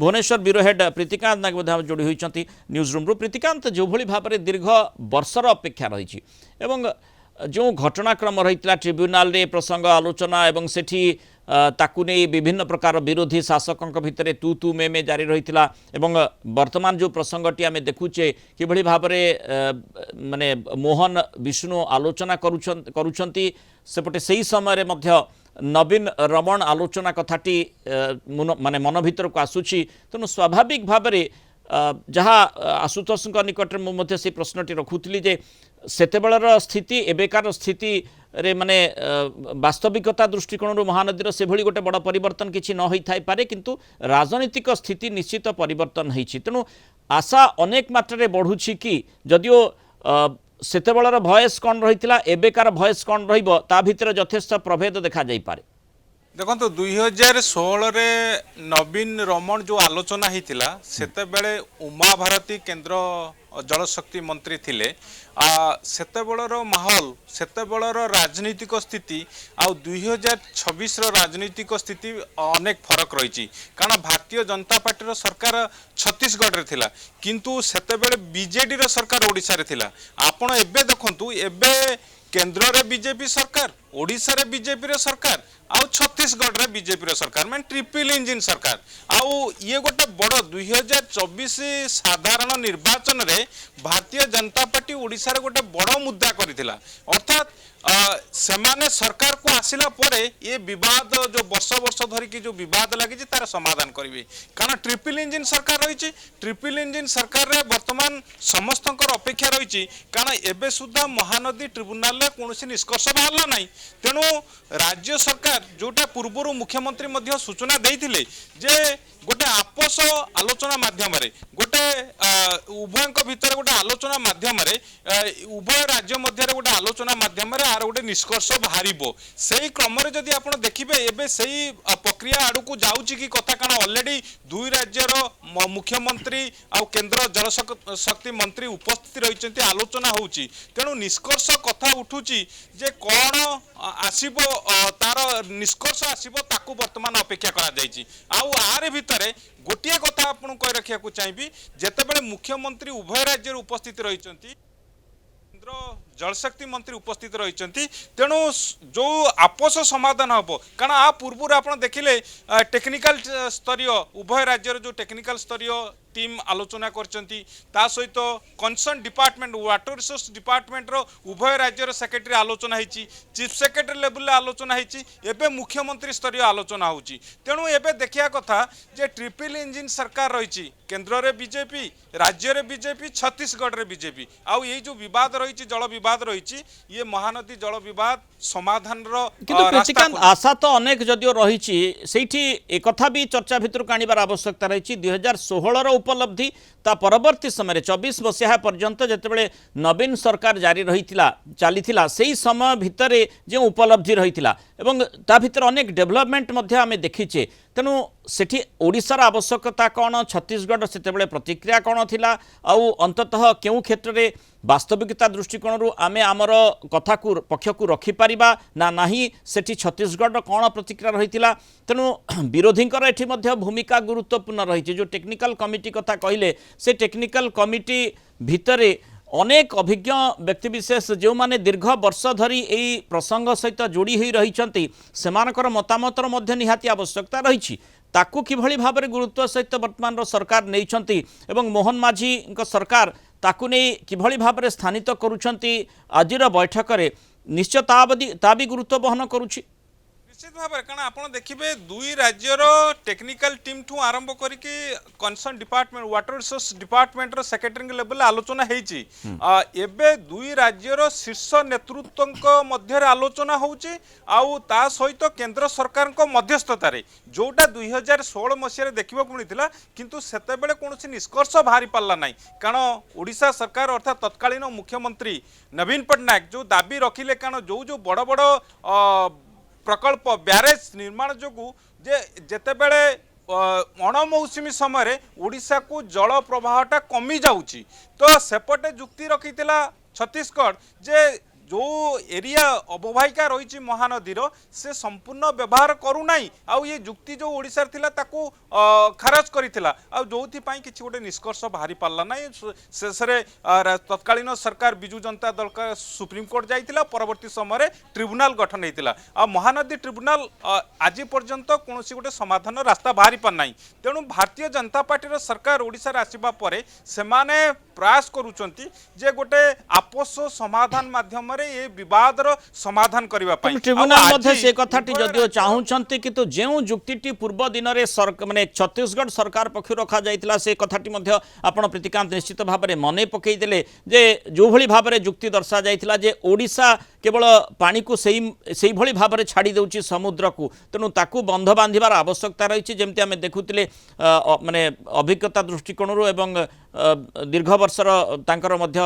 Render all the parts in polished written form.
Bhubaneswar bureau head Pritikant नाग जोड़ी होती news room Pritikant जो भली भाव में दीर्घ वर्षर अपेक्षा रही जो घटनाक्रम रही ट्रिब्यूनाल रे प्रसंग आलोचना एवं सेठी ताकू नहीं विभिन्न प्रकार विरोधी शासकों भितर तू तू मे जारी रही एवं वर्तमान जो प्रसंगटी आम देखुचे कि भाव में माने मोहन विष्णु आलोचना करुछंती सेपटे सही समय मध्य नवीन रमण आलोचना कथाटी माने मन भीतर को आसुची तेणु स्वाभाविक भाव में जहाँ आशुतोष निकट में से प्रश्नटी रखुली जे सेतेबेलर स्थिति एबेकार स्थिति रे माने वास्तविकता दृष्टिकोण महानदीर से भली गोटे बड़ परिवर्तन किसी न होई पारे किंतु राजनीतिक स्थिति निश्चित परिवर्तन होईछि तेणु आशा अनेक मात्रा बढ़ुछि कि जदियो सेतेबेलर भयस कौन रही एबेकार भयस कौन रहिबो ता भितर यथेष्ट प्रभेद देखा जाई पारे। देखो 2016 रे नवीन रमण जो आलोचना होता सेते बेले उमा भारती केंद्र जलशक्ति मंत्री थिले सेतेबेलर माहौल सेतेबेलर राजनीतिक स्थिति आ 2026 राजनीतिक स्थिति अनेक फरक रही कारण भारतीय जनता पार्टी सरकार छत्तीसगढ़ रे थिला किंतु सेतेबेले बीजेडी रो सरकार ओडिसा रे थिला आपण एबे देखंतु एबे केंद्र रे बीजेपी सरकार ओडिसा रे बीजेपी रे सरकार आउ छत्तीसगढ़ रे बीजेपी रे सरकार मैंने ट्रिपल इंजिन सरकार आउ ये गोटे बड़ 2024 साधारण निर्वाचन रे भारतीय जनता पार्टी ओडिसा रे गोटे बड़ मुद्दा करिथिला अर्थात सेमाने सरकार को आसिला परे ये विवाद जो वर्ष वर्ष धरिकी जो विवाद लगी तार समाधान करेंगे कारण ट्रिपल इंजिन सरकार रही ट्रिपल इंजिन सरकार रे वर्तमान समस्त अपेक्षा रही कारण एबे सुधा महानदी ट्रिब्यूनाल कौन निष्कर्ष बाहर ना तेणु राज्य सरकार जोटा पूर्व मुख्यमंत्री मध्य सूचना देते जे गोटे आपस आलोचना माध्यम गोटे उभय भितर गोटे आलोचना माध्यम उभय राज्य मध्य गोटे आलोचना माध्यम आर गोटे निष्कर्ष बाहर से क्रम जदि आप देखिए एबे सही प्रक्रिया आड़ को जाऊँगी कि कथा कारण ऑलरेडी दुई राज्यर मुख्यमंत्री आ केंद्र जलशक्ति मंत्री उपस्थित रही आलोचना होची तेणु निष्कर्ष कथा उठुची जे कौन आसीबो तार निष्कर्ष आसीबो ताकू वर्तमान अपेक्षा करा जायछि आउ आरे भितरे गोटिया कथा आपन कहि रखिया को चाहिबी जेतेबेले मुख्यमंत्री उभय राज्य उपस्थित रहिचंती केंद्र जलशक्ति मंत्री उपस्थित रही तेणु जो आपस समाधान हम कारण आ पूर्व आप देखिले टेक्निकल स्तरीय उभय राज्यर जो टेक्निकल स्तरीय टीम आलोचना करचंती ता सहित concern department water resource department रो उभय राज्यर सेक्रेटरी आलोचना होती चीफ सेक्रेटरी लेवल आलोचना होती एबे मुख्यमंत्री स्तरीय आलोचना होची तेणु एबे देखिया कथा जे ट्रिपल इंजिन सरकार रही केंद्र रे बीजेपी राज्य रे बीजेपी छत्तीसगढ़ रे बीजेपी आउ ये जो विवाद रही जल विवाद रही ये महानदी जल विवाद समाधान रो आशा तो अनेक जदियो रही एक कथा भी चर्चा भितर काणीबार आवश्यकता रही 2016 उपलब्धि ता परवर्ती समय 24 मसीहा पर्यंत जितेबाला नवीन सरकार जारी रही चली से समय भितर जो उपलब्धि रही एवं ता भितर अनेक डेभलपमेंट आम देखीचे तेणु सेठी ओडिशार आवश्यकता कौन छत्तीसगढ़ से प्रतिक्रिया कौन थिला आउ अंततः क्यों क्षेत्र में वास्तविकता दृष्टिकोण आमे आमर कथा को पक्ष को रखिपर ना नहीं सेठी छत्तीसगढ़ कौन प्रतिक्रिया रही तेणु विरोधी एठी भूमिका गुरुत्वपूर्ण रही जो टेक्निकल कमिटी कथा कहले से टेक्निकल कमिटी भितर अनेक अभिज्ञ व्यक्तिविशेष जो माने दीर्घ वर्ष धरी यही प्रसंग सहित जोड़ी हो रही सेमानकर मतामतर मध्य निहाती आवश्यकता रही ताकू किभली भाव में गुरुत्व सहित वर्तमान सरकार नहीं एवं मोहन माझी सरकार ताकू नहीं किभली भाव में स्थानित करुछंती आजिर बैठक में निश्चय ता भी गुरुत्व बहन करुछि निश्चित भाव कारण आप देखिए दुई राज्यर टेक्निकल टीम ठू आरंभ करके concern department water resource department secretary level आलोचना होती एबे दुई राज्यर शीर्ष नेतृत्व मध्य आलोचना होची आउ ता सहित केंद्र सरकार मध्यस्थतार जोटा 2016 मसीह देखा मिलता किंतु सेतेबेले कौन निष्कर्ष बाहरी पार्ला ना कारण ओडिशा सरकार अर्थात तत्कालीन मुख्यमंत्री नवीन पट्टनायक जो दाबी रखिले कारण जो जो बड़ बड़ प्रकल्प ब्यारेज निर्माण जोगु जेतेबेले अणमौसुमी समय ओडिशा को जल प्रवाहटा कमी जाउची तो सेपटे जुक्ति रखिथिला छत्तीसगढ़ जे जो एरिया अववाहिका रही महानदीर से संपूर्ण व्यवहार करूना आउ ये जुक्ति जो ओडिशार थिला ताकू खारज करिथिला आ जोथिपाई किछि गोटे निष्कर्ष बाहरी पारला ना शेष तत्कालीन सरकार बिजु जनता दल का सुप्रीम कोर्ट जाइथिला परवर्ती समय ट्रिब्यूनल गठन होइथिला आ महानदी ट्रिब्यूनल आज पर्यंत कौन गोटे समाधान रास्ता बाहरी पारना तेणु भारतीय जनता पार्टी सरकार ओडिशार आसिबा परे सेमाने प्रयास करूचंती जे गोटे आपस समाधान माध्यम ये विवादर समाधान करबा पई ट्रिब्यूनल मध्ये से कथाटी जदिओ चाहूछंती किंतु जेउ जुक्तिटी पूर्व दिन रे माने छत्तीसगढ़ सरकार पक्ष रखा जाइतिला से कथाटी मध्ये आपण प्रतिकांत निश्चित भाव में मने पकई देले जे जो भली भाव में जुक्ति दर्शा जाइतिला जे ओडिशा केवल पानी को सेही भली भाव में छाड़ी देउची समुद्र को तेणु ताकू बंध बांधिबार आवश्यकता रही जमती आम देखुले माने अभिज्ञता दृष्टिकोण एवं दीर्घ वर्षर तांकर मध्य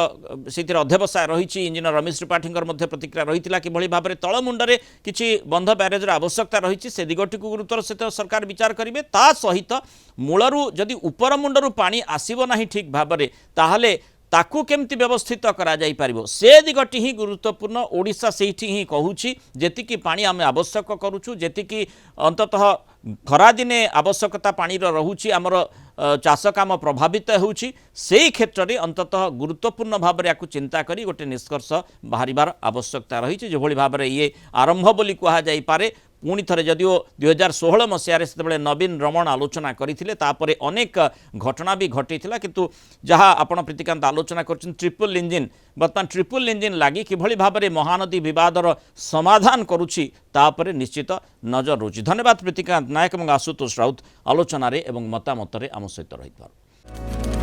से अध्यवसाय रही इंजिनियर रमेश त्रिपाठी प्रतिक्रिया रही कि भाव में तल मुंडे किसी बंध ब्यारेजर आवश्यकता रही से दिगटी को गुरुत्वर सहित सरकार विचार करेंगे ता सहित मूलरू जदि उपर मुंडरू पानी आसीब ना ठीक भाव में ताहले ताकू केमती व्यवस्थित करा जाई परिबो से दिगटी ही गुरुत्वपूर्ण ओडिशा सेठी ही कहूची जेतिकी पानी आमे आवश्यक करूछु जेतिकी अंततः खरा दिने आवश्यकता पानी रहुची आमर चाष काम प्रभावित होउची सेही क्षेत्र रे अंततः गुरुत्वपूर्ण भाव में याकू चिंता करी गोटे निष्कर्ष बाहरिबार आवश्यकता रही जो भली भाव में ये आरंभ बोली कहा जाई पारे पुणी थे जदिओ 2016 मसीह से नवीन रमण आलोचना करते अनेक घटना भी घटी किंतु जहाँ आपण प्रीतिकांत आलोचना कर ट्रिपल इंजिन बर्तमान ट्रिपल इंजिन लगी किभली भाव में महानदी विवादर समाधान करुछि तापर निश्चित नजर रोची। धन्यवाद प्रीतिकांत नायक और आशुतोष राउत आलोचन एवं मतामत आम सहित रही।